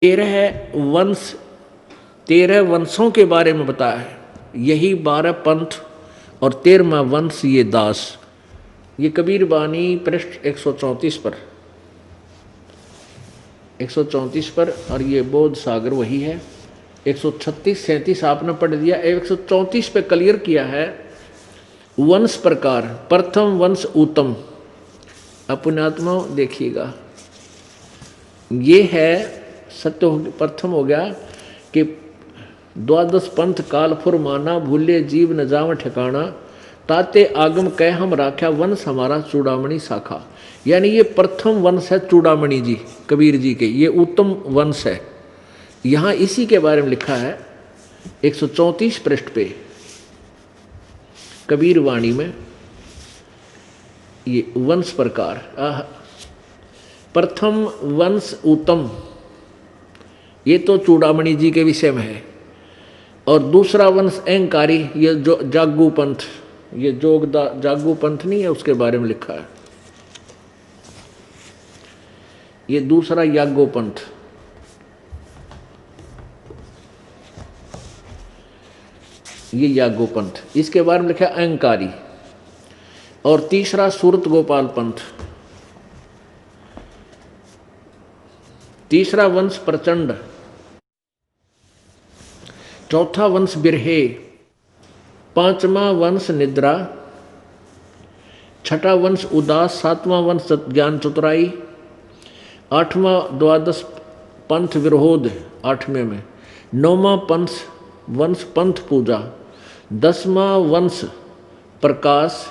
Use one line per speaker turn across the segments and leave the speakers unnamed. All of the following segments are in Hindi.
13 वंश 13 वंशों के बारे में बताया है। यही 12 पंथ और 13वां वंश ये दास। ये कबीर बानी पृष्ठ 134 पर 134 पर, और ये बोध सागर वही है। 136 37 आपने पढ़ दिया। 134 पे क्लियर किया है। वंश प्रकार, प्रथम वंश उत्तम। अपनात्मा देखिएगा, ये है सत्य। प्रथम हो गया कि द्वादश पंथ काल फुर माना, भूले जीव न जाव ठिकाना, ताते आगम कह हम राख्या, वंश हमारा चूड़ामणि शाखा। यानी ये प्रथम वंश है चूड़ामणि जी, कबीर जी के, ये उत्तम वंश है। यहाँ इसी के बारे में लिखा है 134 पृष्ठ पे कबीर वाणी में। ये वंश प्रकार, प्रथम वंश उत्तम, ये तो चूड़ामणि जी के विषय में है। और दूसरा वंश अहंकारी, ये जो जागू पंथ, ये जागू पंथ नहीं है, उसके बारे में लिखा है। ये दूसरा यागो पंथ, ये यागो पंथ, इसके बारे में लिखा है अहंकारी। और तीसरा सूरत गोपाल पंथ। तीसरा वंश प्रचंड, चौथा वंश बिरहे, पांचवा वंश निद्रा, छठा वंश उदास, सातवां वंश ज्ञान चतुराई, आठवां द्वादश पंथ विरोध, आठवें में, नौवां वंश पंथ पूजा, 10वां वंश प्रकाश,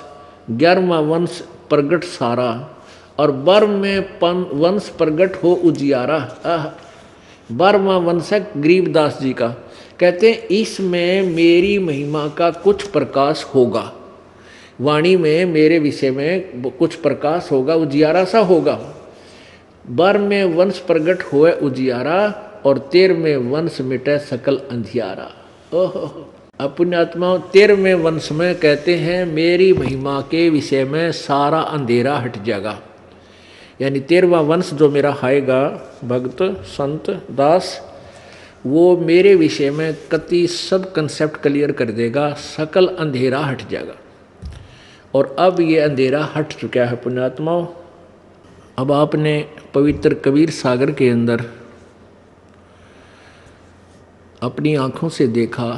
11वां वंश प्रगट सारा, और 12वें वंश प्रगट हो उजियारा। 12वां वंश है गरीबदास जी का। कहते हैं इसमें मेरी महिमा का कुछ प्रकाश होगा, वाणी में मेरे विषय में कुछ प्रकाश होगा, उजियारा सा होगा। 12वें वंश प्रगट होए उजियारा, और 13वें वंश मिटे सकल अंधियारा। ओहो, अपनी आत्मा 13वें वंश में कहते हैं मेरी महिमा के विषय में सारा अंधेरा हट जाएगा। यानी 13वां वंश जो मेरा आएगा, भक्त संत दास, वो मेरे विषय में कति सब कंसेप्ट क्लियर कर देगा, सकल अंधेरा हट जाएगा। और अब ये अंधेरा हट चुका है पुण्यात्माओं। अब आपने पवित्र कबीर सागर के अंदर अपनी आंखों से देखा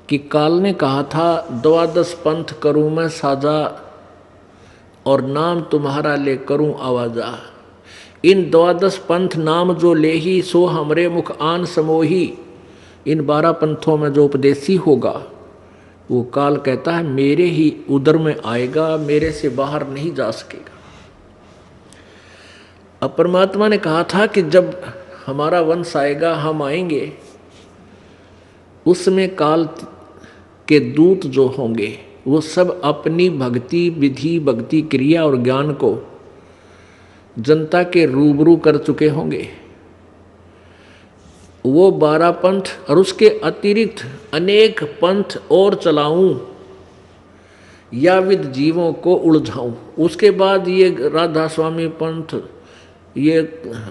कि काल ने कहा था 12 पंथ करूं मैं साजा, और नाम तुम्हारा ले करूं आवाजा। इन 12 पंथ नाम जो ले ही, सो हमरे मुख आन समोही। इन 12 पंथों में जो उपदेशी होगा, वो काल कहता है मेरे ही उदर में आएगा, मेरे से बाहर नहीं जा सकेगा। अब परमात्मा ने कहा था कि जब हमारा वंश आएगा, हम आएंगे, उसमें काल के दूत जो होंगे वो सब अपनी भक्ति विधि, भक्ति क्रिया और ज्ञान को जनता के रूबरू कर चुके होंगे। वो 12 पंथ और उसके अतिरिक्त अनेक पंथ और चलाऊं, या विद जीवों को उलझाऊं। उसके बाद ये राधा स्वामी पंथ, ये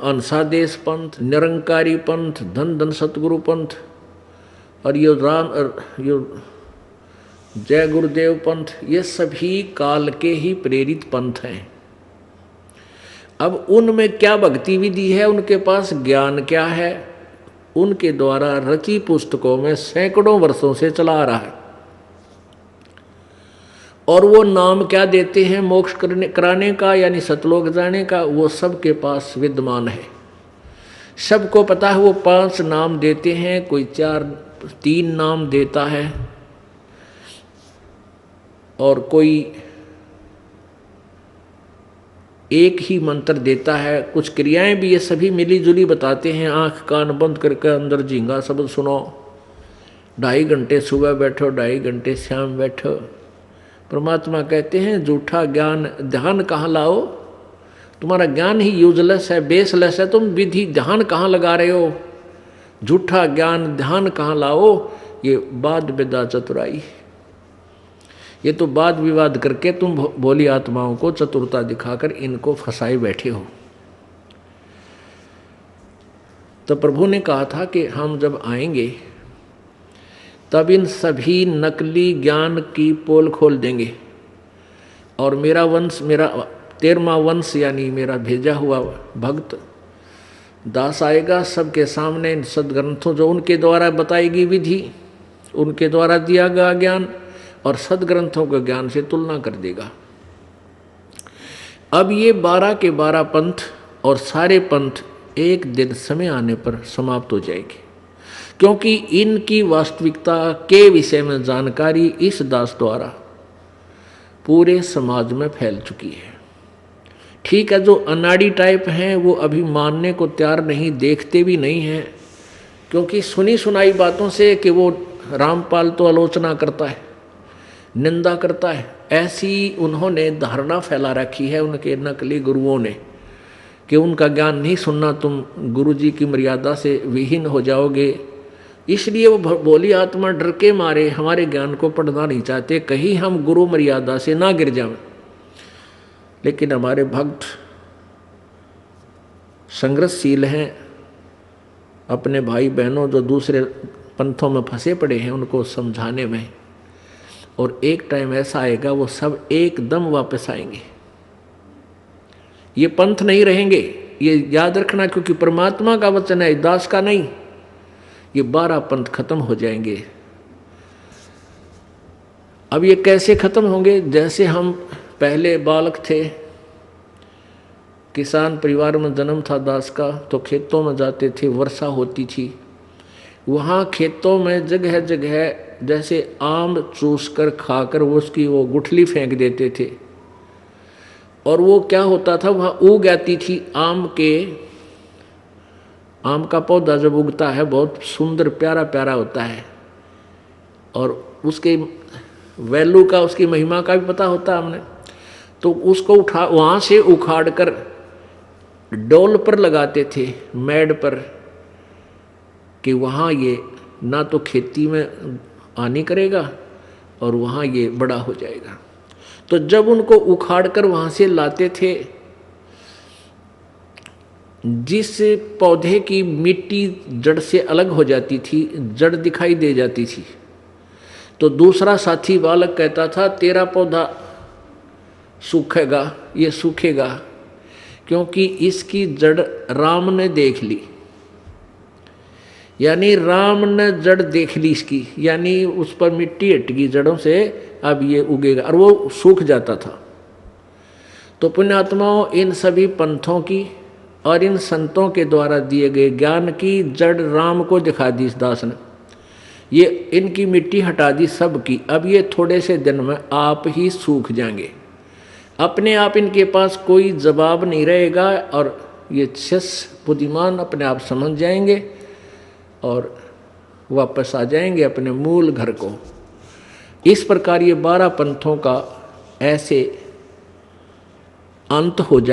अंसादेश पंथ, निरंकारी पंथ, धन धन सतगुरु पंथ, और ये जय गुरुदेव पंथ, ये सभी काल के ही प्रेरित पंथ हैं। अब उनमें क्या भक्ति विधि है, उनके पास ज्ञान क्या है, उनके द्वारा रची पुस्तकों में सैकड़ों वर्षों से चला रहा है। और वो नाम क्या देते हैं मोक्ष कराने का, यानी सतलोक जाने का, वो सबके पास विद्यमान है। सबको पता है वो 5 नाम देते हैं, कोई 3 नाम देता है, और कोई एक ही मंत्र देता है। कुछ क्रियाएं भी ये सभी मिली जुली बताते हैं। आंख कान बंद करके अंदर झींगा शब्द सुनो, 2.5 घंटे सुबह बैठो, 2.5 घंटे शाम बैठो। परमात्मा कहते हैं झूठा ज्ञान ध्यान कहाँ लाओ, तुम्हारा ज्ञान ही यूजलेस है, बेसलेस है, तुम विधि ध्यान कहाँ लगा रहे हो, झूठा ज्ञान ध्यान कहाँ लाओ। ये वाद विदा चतुराई, ये तो वाद विवाद करके तुम भोली आत्माओं को चतुरता दिखाकर इनको फंसाए बैठे हो। तो प्रभु ने कहा था कि हम जब आएंगे तब इन सभी नकली ज्ञान की पोल खोल देंगे और मेरा वंश, मेरा 13वां वंश यानी मेरा भेजा हुआ भक्त दास आएगा, सबके सामने इन सदग्रंथों जो उनके द्वारा बताएगी विधि, उनके द्वारा दिया गया ज्ञान और सदग्रंथों के ज्ञान से तुलना कर देगा। अब ये 12 के 12 पंथ और सारे पंथ एक दिन समय आने पर समाप्त हो जाएंगे, क्योंकि इनकी वास्तविकता के विषय में जानकारी इस दास द्वारा पूरे समाज में फैल चुकी है। ठीक है, जो अनाड़ी टाइप हैं वो अभी मानने को तैयार नहीं, देखते भी नहीं हैं, क्योंकि सुनी सुनाई बातों से कि वो रामपाल तो आलोचना करता है, निंदा करता है, ऐसी उन्होंने धारणा फैला रखी है उनके नकली गुरुओं ने कि उनका ज्ञान नहीं सुनना, तुम गुरु जी की मर्यादा से विहीन हो जाओगे। इसलिए वो भोली आत्मा डर के मारे हमारे ज्ञान को पढ़ना नहीं चाहते, कहीं हम गुरु मर्यादा से ना गिर जाएं। लेकिन हमारे भक्त संघर्षशील हैं, अपने भाई बहनों जो दूसरे पंथों में फंसे पड़े हैं उनको समझाने में, और एक टाइम ऐसा आएगा वो सब एकदम वापस आएंगे, ये पंथ नहीं रहेंगे, ये याद रखना, क्योंकि परमात्मा का वचन है, दास का नहीं। ये 12 पंथ खत्म हो जाएंगे। अब ये कैसे खत्म होंगे? जैसे हम पहले बालक थे, किसान परिवार में जन्म था दास का, तो खेतों में जाते थे, वर्षा होती थी, वहाँ खेतों में जगह जगह जैसे आम चूस कर खाकर वो उसकी वो गुठली फेंक देते थे, और वो क्या होता था, वहाँ उग आती थी आम का पौधा जब उगता है बहुत सुंदर प्यारा प्यारा होता है, और उसके वैल्यू का, उसकी महिमा का भी पता होता है हमने, तो उसको उठा वहाँ से उखाड़ कर डोल पर लगाते थे, मेड पर, कि वहाँ ये ना तो खेती में हानि करेगा और वहाँ ये बड़ा हो जाएगा। तो जब उनको उखाड़ कर वहाँ से लाते थे, जिस पौधे की मिट्टी जड़ से अलग हो जाती थी, जड़ दिखाई दे जाती थी, तो दूसरा साथी बालक कहता था तेरा पौधा सूखेगा, ये सूखेगा, क्योंकि इसकी जड़ राम ने देख ली, यानी राम ने जड़ देख ली इसकी, यानी उस पर मिट्टी हट गई जड़ों से, अब ये उगेगा, और वो सूख जाता था। तो पुण्यात्माओं, इन सभी पंथों की और इन संतों के द्वारा दिए गए ज्ञान की जड़ राम को दिखा दी इस दास ने, ये इनकी मिट्टी हटा दी सबकी। अब ये थोड़े से दिन में आप ही सूख जाएंगे, अपने आप इनके पास कोई जवाब नहीं रहेगा, और ये शिष्य बुद्धिमान अपने आप समझ जाएंगे और वापस आ जाएंगे अपने मूल घर को। इस प्रकार ये 12 पंथों का ऐसे अंत हो जाए।